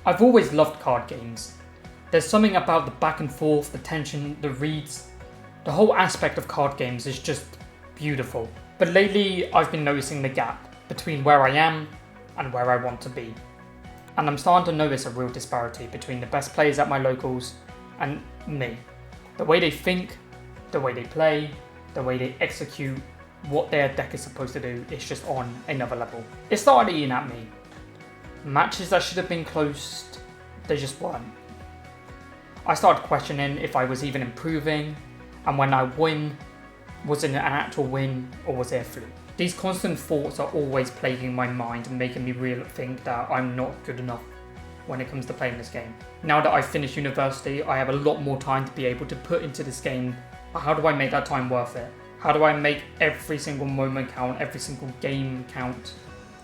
I've always loved card games. There's something about the back and forth, the tension, the reads. The whole aspect of card games is just beautiful. But lately, I've been noticing the gap between where I am and where I want to be. And I'm starting to notice a real disparity between the best players at my locals and me. The way they think, the way they play, the way they execute, what their deck is supposed to do is just on another level. It started eating at me. Matches that should have been close, they just weren't. I started questioning if I was even improving, and when I win, was it an actual win or was it a fluke? These constant thoughts are always plaguing my mind and making me think that I'm not good enough when it comes to playing this game. Now that I've finished university, I have a lot more time to be able to put into this game. How do I make that time worth it? How do I make every single moment count, every single game count?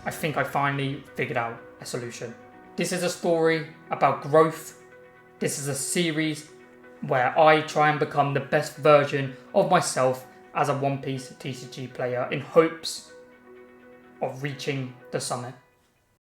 I think I finally figured out a solution. This is a story about growth. This is a series where I try and become the best version of myself as a One Piece TCG player in hopes of reaching the summit.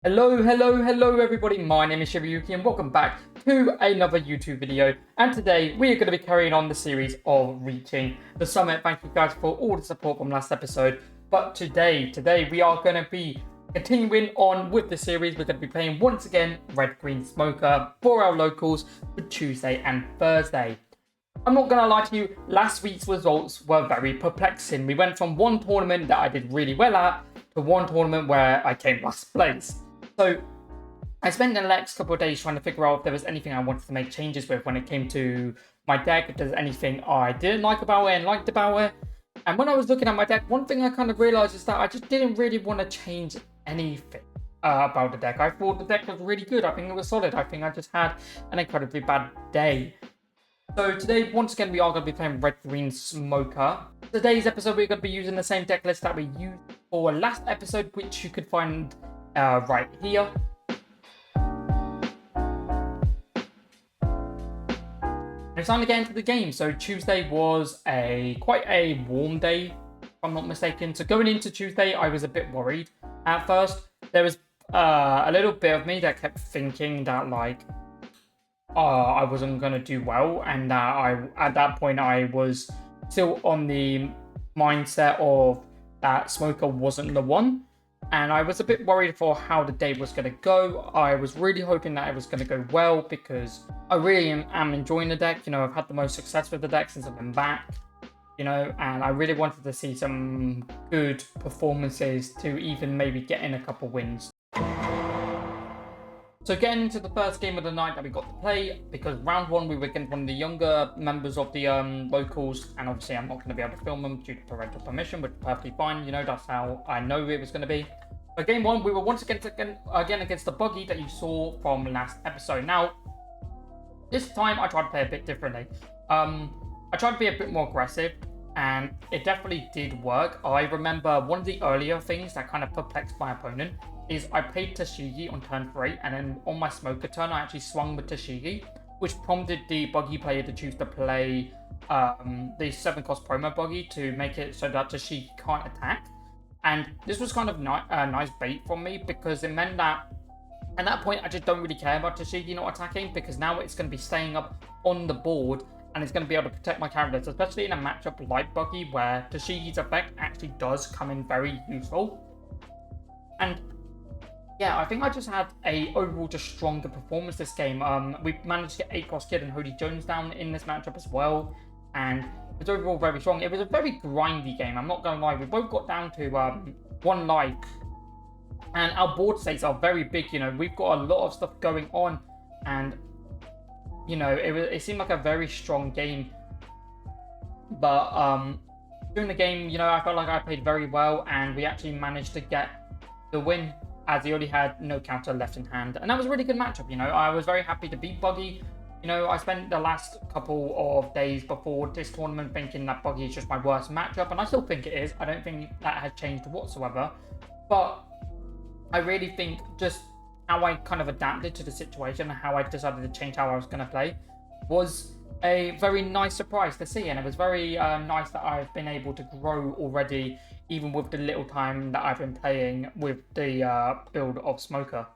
Hello everybody, my name is Shibayuki and welcome back to another YouTube video, and today we are going to be carrying on the series of reaching the summit. Thank you guys for all the support from last episode, but today we are going to be continuing on with the series. We're going to be playing once again Red Green Smoker for our locals for Tuesday and Thursday. I'm not going to lie to you, last week's results were very perplexing. We went from one tournament that I did really well at to one tournament where I came last place. So I spent the next couple of days trying to figure out if there was anything I wanted to make changes with when it came to my deck, if there's anything I didn't like about it and liked about it. And when I was looking at my deck, one thing I kind of realized is that I just didn't really want to change anything about the deck. I thought the deck was really good. I think it was solid. I think I just had an incredibly bad day. So today, once again, we are going to be playing Red Green Smoker. Today's episode, we're going to be using the same deck list that we used for last episode, which you could find right here. It's time to get into the game. So Tuesday was quite a warm day, if I'm not mistaken. So going into Tuesday, I was a bit worried. At first, there was a little bit of me that kept thinking that I wasn't going to do well, and that at that point I was still on the mindset of that Smoker wasn't the one. And I was a bit worried for how the day was going to go. I was really hoping that it was going to go well because I really am enjoying the deck. You know, I've had the most success with the deck since I've been back, you know, and I really wanted to see some good performances to even maybe get in a couple wins. So getting into the first game of the night that we got to play, because round one we were against one of the younger members of the locals, and obviously I'm not going to be able to film them due to parental permission, which is perfectly fine, you know, that's how I know it was going to be. But game one, we were once again against the buggy that you saw from last episode. Now, this time I tried to play a bit differently. I tried to be a bit more aggressive, and it definitely did work. I remember one of the earlier things that kind of perplexed my opponent is I played Optcg on turn 3, and then on my Smoker turn, I actually swung with Optcg, which prompted the buggy player to choose to play the 7-cost promo buggy to make it so that Optcg can't attack. And this was kind of nice bait from me, because it meant that at that point I just don't really care about Optcg not attacking, because now it's going to be staying up on the board and it's going to be able to protect my characters, especially in a matchup like buggy where Optcg's effect actually does come in very useful. And yeah, I think I just had a overall just stronger performance this game. We managed to get 8-cost Kid and Hody Jones down in this matchup as well, and it was overall very strong. It was a very grindy game, I'm not going to lie. We both got down to 1 life, and our board states are very big. You know, we've got a lot of stuff going on, and you know, it seemed like a very strong game. But during the game, you know, I felt like I played very well, and we actually managed to get the win, as he only had no counter left in hand. And that was a really good matchup, you know. I was very happy to beat Buggy. You know, I spent the last couple of days before this tournament thinking that Buggy is just my worst matchup, and I still think it is. I don't think that has changed whatsoever. But I really think just how I kind of adapted to the situation and how I decided to change how I was going to play was a very nice surprise to see, and it was very nice that I've been able to grow already, even with the little time that I've been playing with the build of Smoker.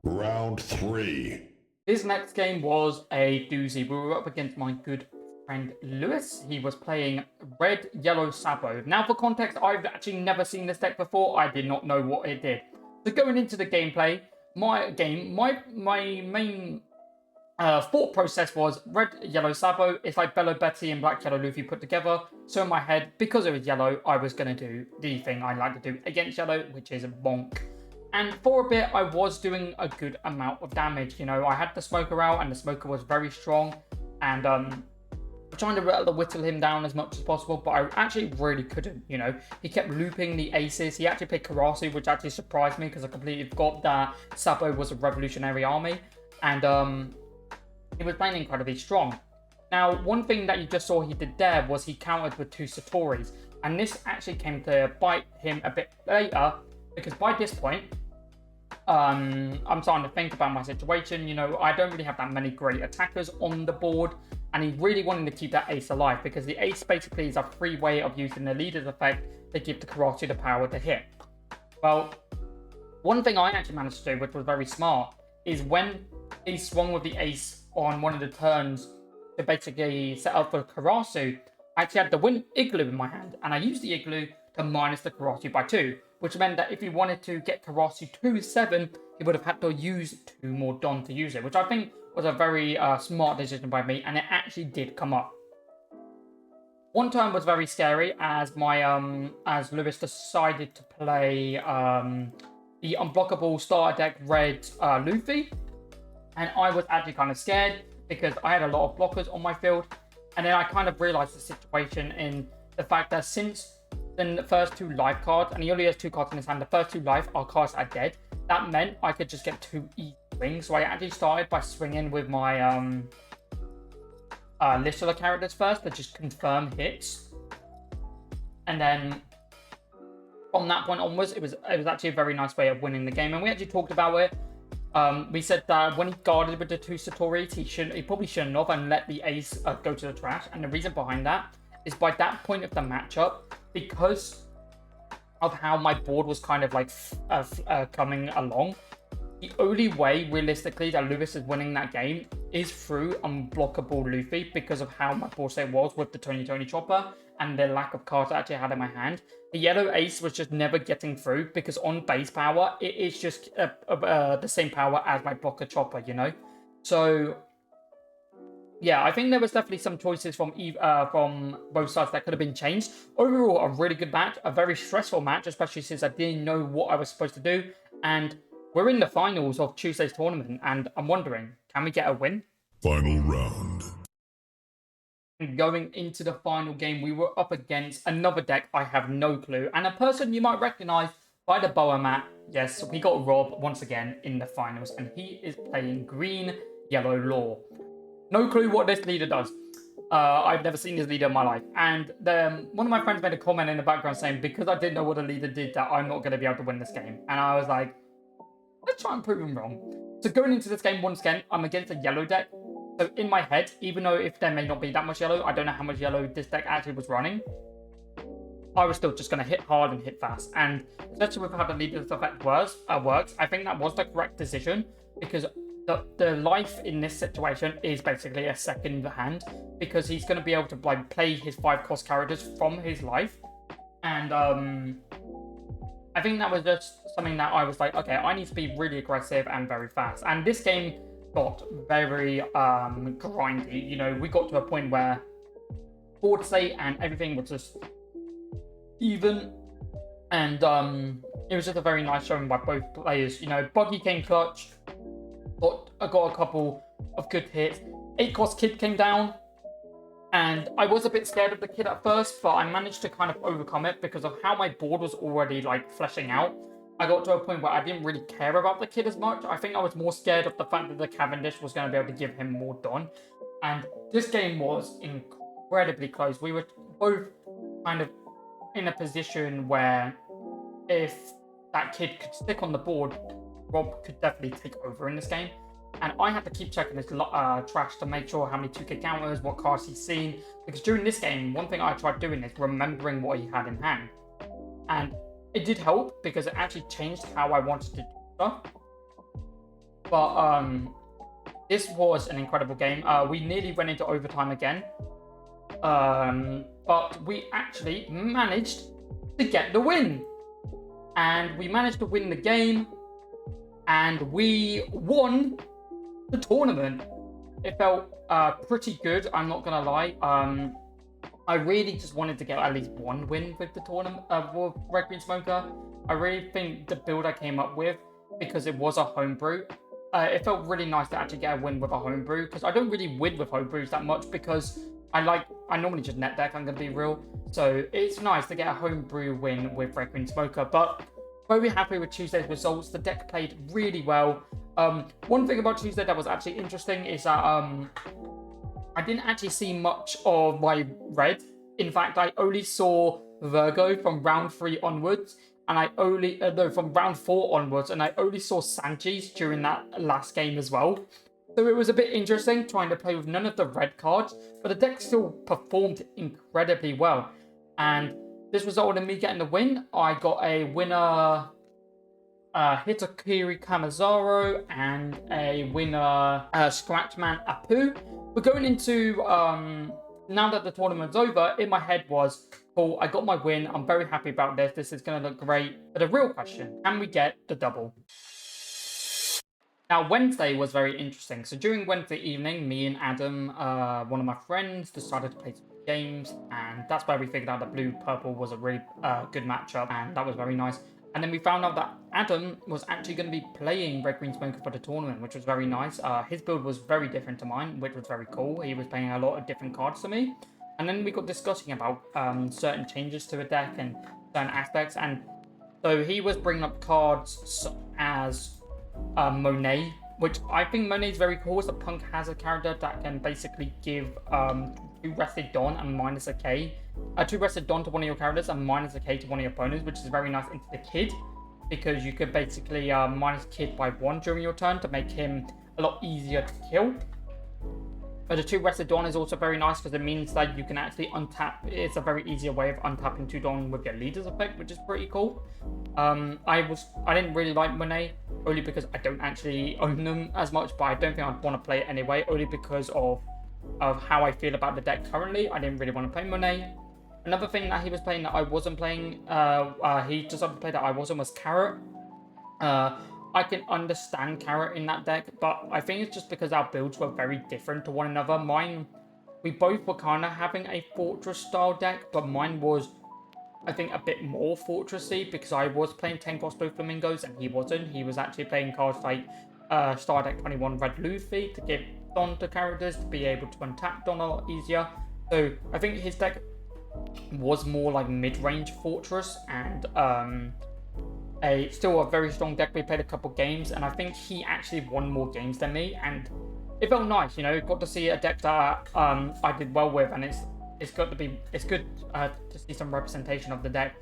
Round 3. This next game was a doozy. We were up against my good friend Lewis. He was playing Red Yellow Sabo. Now, for context, I've actually never seen this deck before. I did not know what it did. So going into the gameplay, my main thought process was Red Yellow Sabo. It's like Boba Tea and Black Yellow Luffy put together. So in my head, because it was yellow, I was going to do the thing I like to do against yellow, which is bonk. And for a bit, I was doing a good amount of damage. You know, I had the smoker out, and the smoker was very strong. And trying to whittle him down as much as possible, but I actually really couldn't. You know, he kept looping the aces. He actually picked Karasu, which actually surprised me because I completely forgot that Sabo was a revolutionary army. And he was playing incredibly strong. Now, one thing that you just saw he did there was he countered with 2 Satoris. And this actually came to bite him a bit later, because by this point, I'm starting to think about my situation. You know, I don't really have that many great attackers on the board, and he really wanted to keep that ace alive, because the ace basically is a free way of using the leader's effect to give the Karasu the power to hit. Well, one thing I actually managed to do, which was very smart, is when he swung with the ace on one of the turns to basically set up for Karasu, I actually had the win Igloo in my hand, and I used the Igloo to minus the Karasu by 2, which meant that if he wanted to get Karasu to 7, he would have had to use 2 more Don to use it, which I think was a very smart decision by me, and it actually did come up. One turn was very scary as my as Lewis decided to play the unblockable starter deck Red Luffy, and I was actually kind of scared because I had a lot of blockers on my field, and then I kind of realized the situation in the fact that since the first 2 life cards, and he only has 2 cards in his hand, the first 2 life are cards that are dead, that meant I could just get 2 easy swings. So I actually started by swinging with my Listeler characters first to just confirm hits, and then from that point onwards, it was actually a very nice way of winning the game, and we actually talked about it. We said that when he guarded with the 2 Satoris, he probably shouldn't have and let the ace go to the trash. And the reason behind that is by that point of the matchup, because of how my board was kind of like coming along, the only way realistically that Lewis is winning that game is through unblockable Luffy, because of how my board state was with the Tony Chopper and the lack of cards I actually had in my hand. The yellow ace was just never getting through, because on base power, it is just the same power as my blocker Chopper, you know? So, yeah, I think there was definitely some choices from both sides that could have been changed. Overall, a really good match, a very stressful match, especially since I didn't know what I was supposed to do. And we're in the finals of Tuesday's tournament, and I'm wondering, can we get a win? Final round. Going into the final game, we were up against another deck I have no clue, and a person you might recognize by the boa mat. Yes, we got Rob once again in the finals, and he is playing Green Yellow Law. No clue what this leader does. I've never seen this leader in my life, and one of my friends made a comment in the background saying, because I didn't know what the leader did, that I'm not going to be able to win this game. And I was like, let's try and prove him wrong. So going into this game, once again, I'm against a yellow deck. So in my head, even though if there may not be that much yellow, I don't know how much yellow this deck actually was running, I was still just going to hit hard and hit fast. And especially with how the leader's effect works, I think that was the correct decision, because the life in this situation is basically a second hand, because he's going to be able to like play his 5-cost characters from his life. And I think that was just something that I was like, okay, I need to be really aggressive and very fast. And this game got very grindy. You know, we got to a point where board state and everything was just even, and it was just a very nice showing by both players. You know, Buggy came clutch, got a couple of good hits. 8-cost Kid came down, and I was a bit scared of the Kid at first, but I managed to kind of overcome it because of how my board was already like fleshing out. I got to a point where I didn't really care about the Kid as much. I think I was more scared of the fact that the Cavendish was going to be able to give him more Don. And this game was incredibly close. We were both kind of in a position where if that Kid could stick on the board, Rob could definitely take over in this game. And I had to keep checking his trash to make sure how many 2K counters, what cards he's seen. Because during this game, one thing I tried doing is remembering what he had in hand. And it did help because it actually changed how I wanted to do stuff. But this was an incredible game. We nearly went into overtime again. But we actually managed to get the win. And we managed to win the game. And we won the tournament. It felt pretty good, I'm not gonna lie. I really just wanted to get at least one win with the tournament with Red Green Smoker. I really think the build I came up with, because it was a homebrew, it felt really nice to actually get a win with a homebrew, because I don't really win with homebrews that much, because I normally just net deck, I'm gonna be real. So it's nice to get a homebrew win with Red Green Smoker. But very happy with Tuesday's results. The deck played really well. One thing about Tuesday that was actually interesting is that I didn't actually see much of my red. In fact, I only saw Virgo from round 3 onwards, and I only from round 4 onwards, and I only saw Sanji's during that last game as well. So it was a bit interesting trying to play with none of the red cards, but the deck still performed incredibly well. And this resulted in me getting the win. I got a winner Hitakiri Kamazaro and a winner Scratchman Apu. We're going into now that the tournament's over, in my head was, cool, I got my win, I'm very happy about this, this is going to look great. But the real question, can we get the double? Now, Wednesday was very interesting. So during Wednesday evening, me and Adam, one of my friends, decided to play some games, and that's where we figured out that blue-purple was a really good matchup, and that was very nice. And then we found out that Adam was actually going to be playing Red Green Smoker for the tournament, which was very nice. His build was very different to mine, which was very cool. He was playing a lot of different cards to me. And then we got discussing about certain changes to the deck and certain aspects. And so he was bringing up cards such as Monet, which I think Monet is very cool. It's a punk hazard character that can basically give 2 Rested Dawn and minus a K. 2 Rested Dawn to one of your characters and minus a K to one of your opponents, which is very nice into the Kid, because you could basically minus Kid by 1 during your turn to make him a lot easier to kill. But the 2 Rested Dawn is also very nice because it means that you can actually untap. It's a very easier way of untapping 2 Dawn with your leader's effect, which is pretty cool. I didn't really like Monet, only because I don't actually own them as much, but I don't think I'd want to play it anyway, only because of how I feel about the deck currently. I didn't really want to play Monet. Another thing that he was playing that I wasn't playing, he decided to play that I wasn't, was Carrot. I can understand Carrot in that deck, but I think it's just because our builds were very different to one another. We both were kind of having a Fortress style deck, but mine was, I think, a bit more fortressy, because I was playing 10 cost blue flamingos and he wasn't. He was actually playing cards like Star Deck 21 Red Luffy to give Don to characters to be able to untap Don a lot easier. So I think his deck was more like mid-range fortress, and still a very strong deck. We played a couple games, and I think he actually won more games than me, and it felt nice, you know. Got to see a deck that I did well with, and it's good to see some representation of the deck.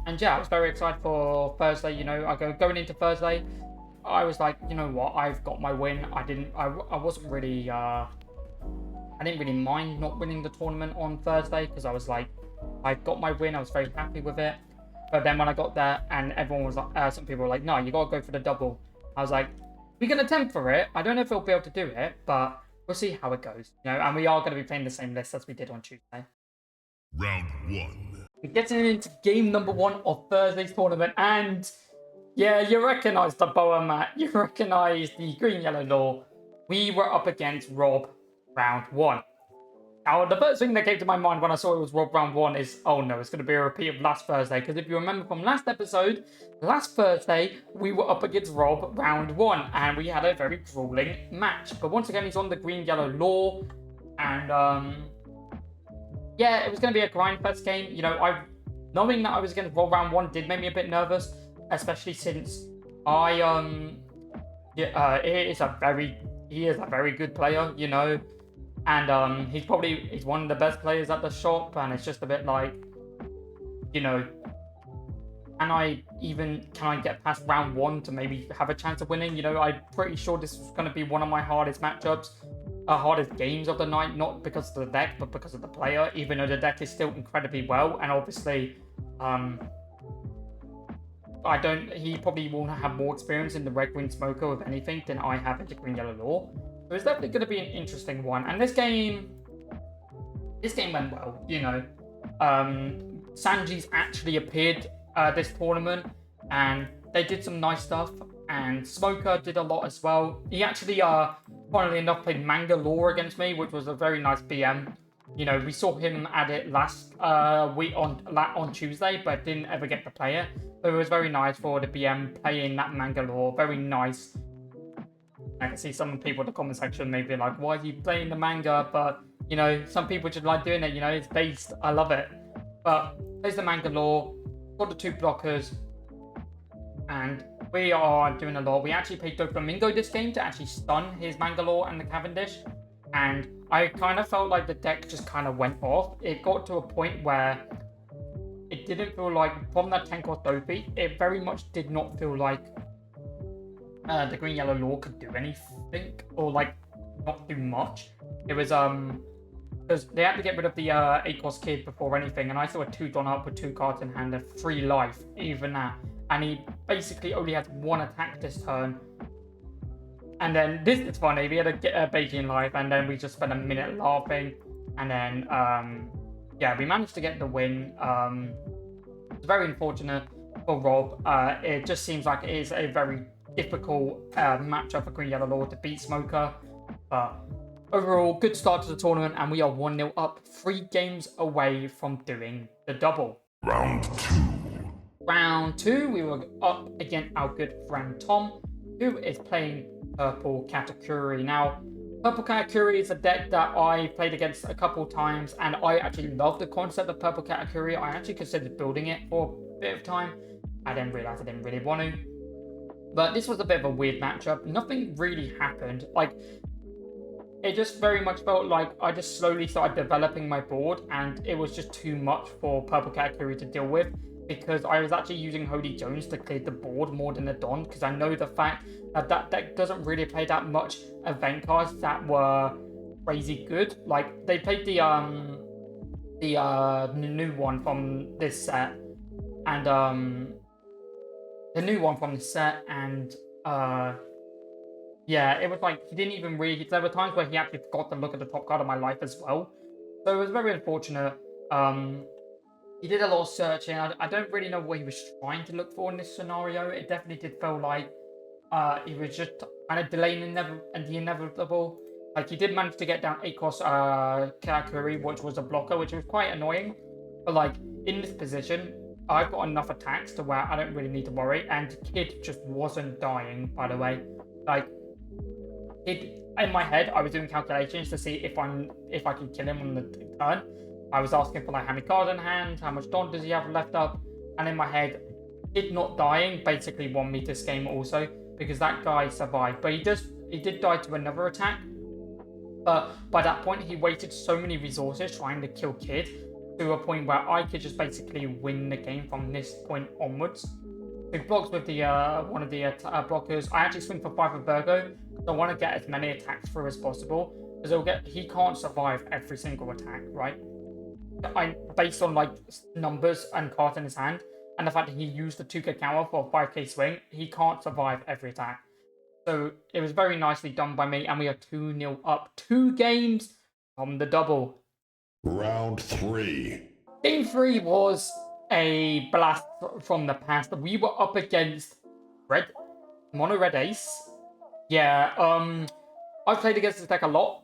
And yeah, I was very excited for Thursday. You know, going into Thursday, I was like, you know what, I've got my win. I wasn't really I didn't really mind not winning the tournament on Thursday, because I was like, I've got my win. I was very happy with it. But then when I got there, and everyone was like, some people were like, no, you gotta go for the double. I was like, we can attempt for it. I don't know if we'll be able to do it, but we'll see how it goes. You know, and we are going to be playing the same list as we did on Tuesday. Round 1. We're getting into game number 1 of Thursday's tournament, and yeah, you recognise the Boa Mat. You recognise the green yellow law. We were up against Rob round 1. Now, the first thing that came to my mind when I saw it was Rob round 1 is, oh no, it's going to be a repeat of last Thursday. Because if you remember from last episode, last Thursday, we were up against Rob round 1. And we had a very grueling match. But once again, he's on the green-yellow law. And, yeah, it was going to be a grind first game. You know, knowing that I was against Rob round 1 did make me a bit nervous. Especially since he is a very good player, you know. And he's one of the best players at the shop, and it's just a bit like, you know, can I get past round 1 to maybe have a chance of winning? You know, I'm pretty sure this was going to be one of my hardest matchups, hardest games of the night, not because of the deck, but because of the player, even though the deck is still incredibly well, and obviously, He probably will have more experience in the red green smoker with anything than I have in the green yellow law. So it's definitely going to be an interesting one. And this game went well, you know. Sanji's actually appeared this tournament, and they did some nice stuff. And Smoker did a lot as well. He actually, funnily enough, played Mangalore against me, which was a very nice BM. You know, we saw him at it last week on Tuesday, but didn't ever get to play it. But it was very nice for the BM playing that Mangalore. Very nice. I can see some people in the comment section maybe like, why are you playing the manga? But, you know, some people just like doing it, you know, it's based. I love it. But there's the Mangalore, got the 2 blockers, and we are doing a lot. We actually played Doflamingo this game to actually stun his Mangalore and the Cavendish. And I kind of felt like the deck just kind of went off. It got to a point where it didn't feel like, from that 10 cost Dofi, it very much did not feel like the green yellow law could do anything or like not do much. It was because they had to get rid of the 8 cost kid before anything, and I saw a 2 Don up with 2 cards in hand and 3 life, even that. And he basically only had 1 attack this turn. And then this is funny, we had a Beijing life, and then we just spent a minute laughing, and then yeah, we managed to get the win. It's very unfortunate for Rob. It just seems like it is a very difficult matchup for Green Yellow Law to beat Smoker. But overall, good start to the tournament, and we are 1-0 up, 3 games away from doing the double. Round 2. Round 2, we were up against our good friend Tom, who is playing Purple Katakuri. Now, Purple Katakuri is a deck that I played against a couple times, and I actually love the concept of Purple Katakuri. I actually considered building it for a bit of time. I then realized I didn't really want to. But this was a bit of a weird matchup. Nothing really happened. Like, it just very much felt like I just slowly started developing my board, and it was just too much for Purple Katakuri to deal with, because I was actually using Holy Jones to clear the board more than the Don, because I know the fact that that deck doesn't really play that much event cards that were crazy good. Like, they played the new one from this set, and the new one from the set, and yeah, it was like he didn't even really. There were times where he actually forgot to look at the top card of my life as well, so it was very unfortunate. He did a lot of searching. I don't really know what he was trying to look for in this scenario. It definitely did feel like he was just kind of delaying the inevitable. Like, he did manage to get down 8 cost Katakuri, which was a blocker, which was quite annoying. But like, in this position, I've got enough attacks to where I don't really need to worry. And Kid just wasn't dying, by the way. Like, in my head, I was doing calculations to see if I can kill him on the turn. I was asking for like how many cards in hand, how much Don does he have left up, and in my head, Kid not dying basically won me this game also, because that guy survived. But he did die to another attack. But by that point, he wasted so many resources trying to kill Kid to a point where I could just basically win the game from this point onwards. So he blocks with the one of the blockers. I actually swing for 5 with Virgo. So I want to get as many attacks through as possible, because he can't survive every single attack, right? Based on like numbers and cards in his hand, and the fact that he used the 2k counter for a 5k swing, he can't survive every attack. So it was very nicely done by me, and we are 2-0 up, 2 games from the double. Round 3. Game 3 was a blast from the past. We were up against Mono Red Ace. Yeah, I've played against this deck a lot.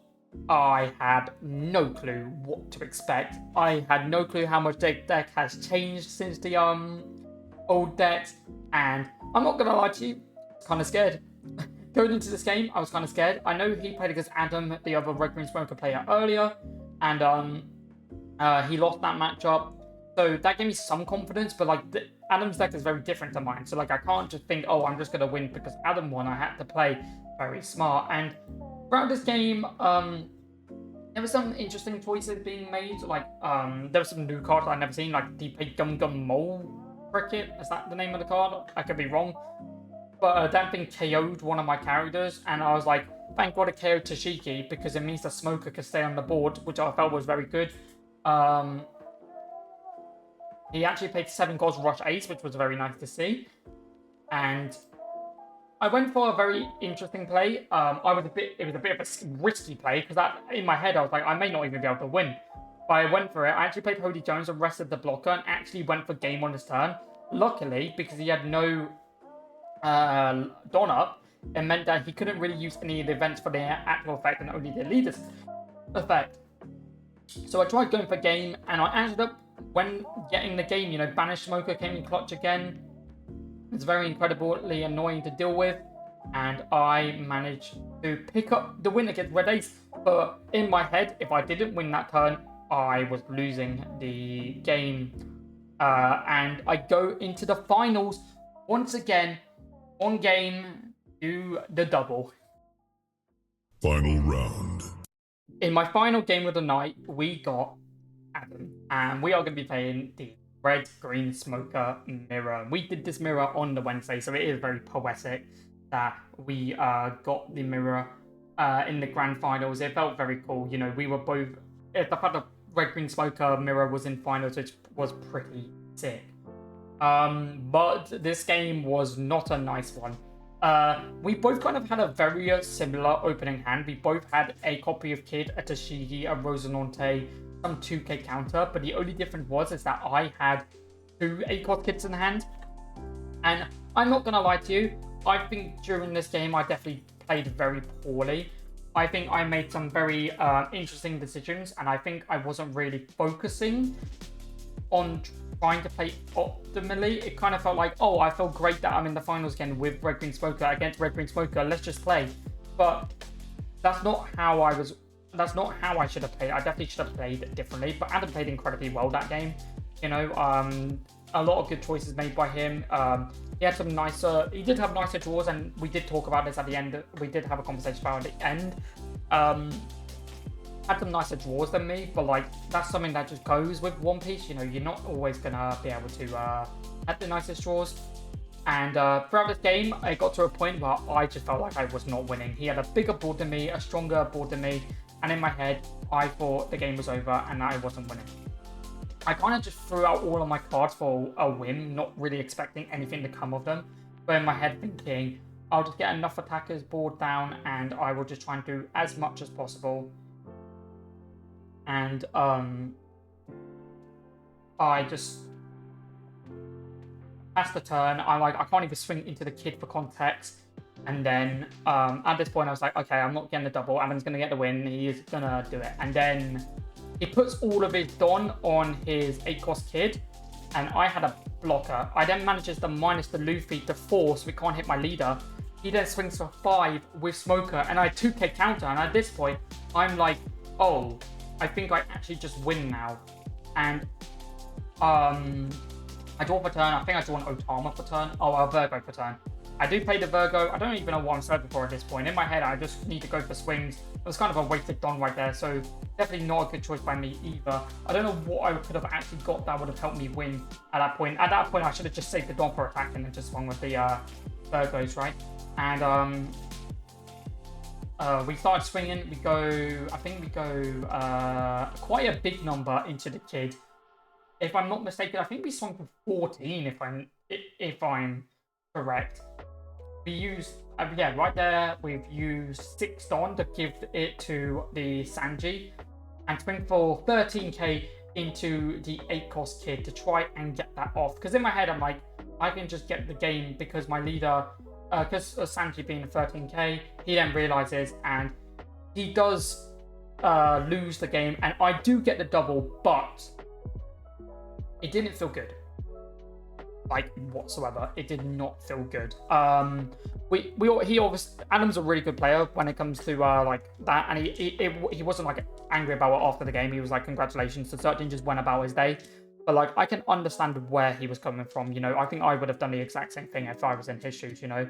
I had no clue what to expect. I had no clue how much deck has changed since the old decks, and I'm not gonna lie to you, kind of scared. Going into this game, I was kind of scared. I know he played against Adam, the other Red Green Smoker player, earlier, and he lost that matchup, so that gave me some confidence. But like, Adam's deck is very different to mine, so like, I can't just think, oh, I'm just gonna win because Adam won. I had to play very smart. And throughout this game, there were some interesting choices being made. Like, there were some new cards I'd never seen, like the Gum Gum Mole Cricket. Is that the name of the card? I could be wrong. But that thing KO'd one of my characters, and I was like, thank God it KO'd Tashiki, because it means the Smoker can stay on the board, which I felt was very good. He actually played 7 cards Rush Ace, which was very nice to see. And I went for a very interesting play. It was a bit of a risky play because in my head I was like, I may not even be able to win. But I went for it. I actually played Hody Jones and rested the blocker and actually went for game on his turn. Luckily, because he had no Dawn up, it meant that he couldn't really use any of the events for their actual effect and only the leader's effect. So I tried going for game, and I ended up, when getting the game, you know, Banished Smoker came in clutch again. It's very incredibly annoying to deal with, and I managed to pick up the win against Red Ace. But in my head, if I didn't win that turn, I was losing the game. And I go into the finals once again, 1 game to the double. Final round. In my final game of the night, we got Adam, and we are going to be playing the Red-Green Smoker mirror. We did this mirror on the Wednesday, so it is very poetic that we got the mirror in the grand finals. It felt very cool. You know, we were both... The fact that Red-Green Smoker mirror was in finals, which was pretty sick. But this game was not a nice one. We both kind of had a very similar opening hand. We both had a copy of Kid, a Tashigi, a Rosinante, some 2k counter, but the only difference is that I had 2 8-cost Kids in hand. And I'm not gonna lie to you, I think during this game I definitely played very poorly. I think I made some very interesting decisions, and I think I wasn't really focusing on trying to play optimally. It kind of felt like, oh, I feel great that I'm in the finals again with Red Green Smoker against Red Green Smoker. Let's just play. But that's not how I should have played. I definitely should have played differently. But Adam played incredibly well that game. You know, a lot of good choices made by him. He did have nicer draws, and we did talk about this at the end. We did have a conversation about it at the end. Had some nicer draws than me, but like that's something that just goes with One Piece. You know, you're not always gonna be able to have the nicest draws. And throughout this game, it got to a point where I just felt like I was not winning. He had a bigger board than me, a stronger board than me, and in my head, I thought the game was over and I wasn't winning. I kind of just threw out all of my cards for a win, not really expecting anything to come of them, but in my head thinking, I'll just get enough attackers board down and I will just try and do as much as possible. And I just passed the turn. I can't even swing into the Kid for context. And then at this point I was like, okay, I'm not getting the double. Adam's gonna get the win. He is gonna do it. And then he puts all of his Don on his 8-cost Kid, and I had a blocker. I then manages to minus the Luffy to 4, so we can't hit my leader. He then swings for 5 with Smoker, and I 2k counter. And at this point, I'm like, oh, I think I actually just win now. And I draw for turn. I think I draw an Otama for turn. Oh, a Virgo for turn. I do play the Virgo. I don't even know what I'm searching for at this point. In my head, I just need to go for swings. It was kind of a wasted Don right there, so definitely not a good choice by me either. I don't know what I could have actually got that would have helped me win at that point. At that point, I should have just saved the Don for attacking and just swung with the Virgos, right? And we started swinging. I think we go quite a big number into the Kid. If I'm not mistaken, I think we swung for 14. If I'm correct. We used right there. We've used 6 Don to give it to the Sanji, and swing for 13k into the 8-cost Kid to try and get that off. Because in my head, I'm like, I can just get the game because my leader. Because Sanji being 13k, he then realizes and he does lose the game, and I do get the double, but it didn't feel good, like whatsoever. It did not feel good. He obviously, Adam's a really good player when it comes to like that, and he wasn't like angry about it after the game. He was like, congratulations. So Certain just went about his day. But like, I can understand where he was coming from, you know. I think I would have done the exact same thing if I was in his shoes, you know.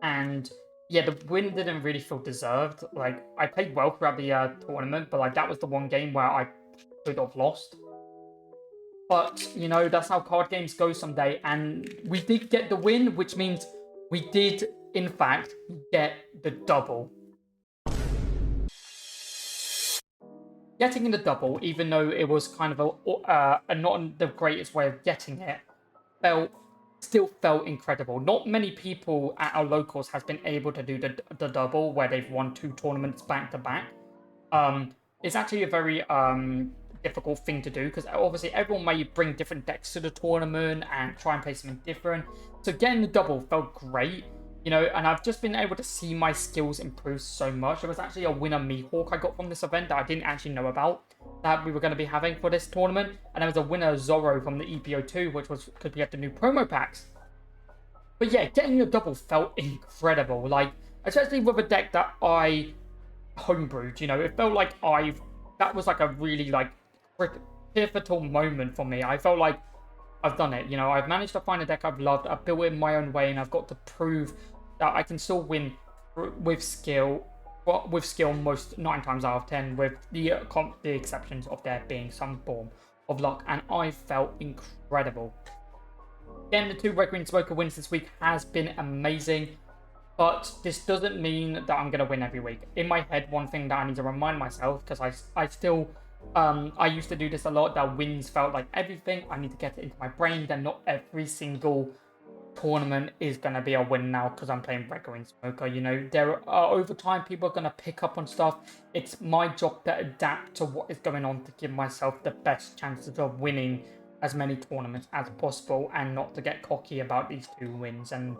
And yeah, the win didn't really feel deserved. Like, I played well throughout the tournament, but like that was the one game where I could have lost. But you know, that's how card games go someday. And we did get the win, which means we did, in fact, get the double. getting in the double, even though it was kind of a not the greatest way of getting it, still felt incredible. Not many people at our locals has been able to do the double where they've won 2 tournaments back to back. It's actually a very difficult thing to do because obviously everyone may bring different decks to the tournament and try and play something different. So getting the double felt great, you know, and I've just been able to see my skills improve so much. There was actually a winner Mihawk I got from this event that I didn't actually know about that we were going to be having for this tournament, and there was a winner Zorro from the EPO2, which was because we had the new promo packs. But yeah, getting the double felt incredible, like especially with a deck that I homebrewed. You know, it felt like that was like a really like pivotal moment for me. I felt like I've done it. You know, I've managed to find a deck I've loved. I've built it in my own way, and I've got to prove that I can still win with skill. Well, with skill most 9 times out of 10, with the exceptions of there being some form of luck, and I felt incredible. Again, the 2 Red Green Smoker wins this week has been amazing, but this doesn't mean that I'm going to win every week. In my head, one thing that I need to remind myself, because I still, I used to do this a lot, that wins felt like everything. I need to get it into my brain that not every single tournament is going to be a win now because I'm playing Red Green Smoker. You know, there are over time people are going to pick up on stuff. It's my job to adapt to what is going on to give myself the best chances of winning as many tournaments as possible and not to get cocky about these 2 wins. And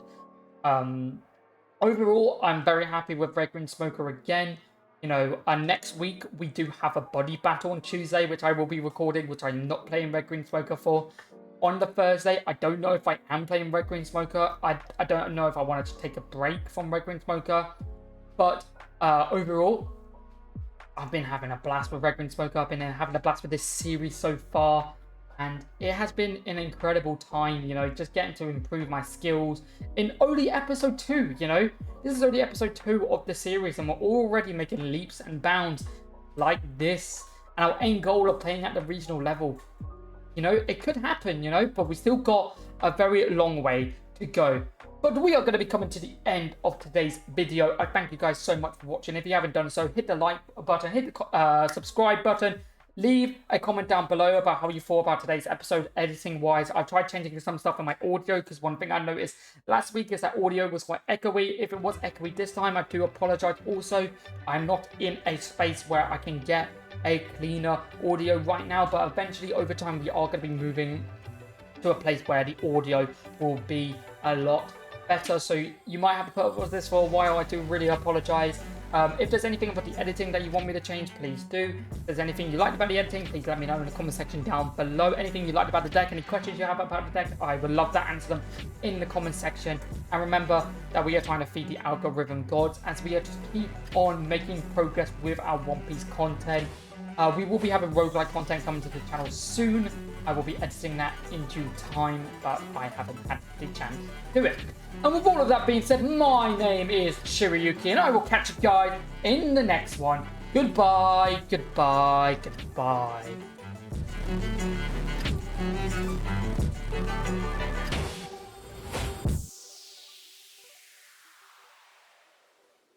overall, I'm very happy with Red Green Smoker again. You know, next week we do have a body battle on Tuesday, which I will be recording, which I'm not playing Red Green Smoker for. On the Thursday, I don't know if I am playing Red Green Smoker. I don't know if I wanted to take a break from Red Green Smoker. But overall, I've been having a blast with Red Green Smoker. I've been having a blast with this series so far. And it has been an incredible time, you know, just getting to improve my skills in only episode 2, you know. This is only episode 2 of the series, and we're already making leaps and bounds like this. And our end goal of playing at the regional level, you know, it could happen, you know, but we still got a very long way to go. But we are going to be coming to the end of today's video. I thank you guys so much for watching. If you haven't done so, hit the like button, hit the subscribe button. Leave a comment down below about how you thought about today's episode, editing-wise. I've tried changing some stuff in my audio, because one thing I noticed last week is that audio was quite echoey. If it was echoey this time, I do apologize. Also, I'm not in a space where I can get a cleaner audio right now, but eventually, over time, we are going to be moving to a place where the audio will be a lot better. So you might have to put up with this for a while. I do really apologize. If there's anything about the editing that you want me to change, please do. If there's anything you like about the editing, please let me know in the comment section down below. Anything you liked about the deck, any questions you have about the deck, I would love to answer them in the comment section. And remember that we are trying to feed the algorithm gods as we are just keep on making progress with our One Piece content. We will be having roguelike content coming to the channel soon. I will be editing that in due time, but I haven't had the chance to do it. And with all of that being said, my name is Shirayuki, and I will catch you guys in the next one. Goodbye, goodbye, goodbye.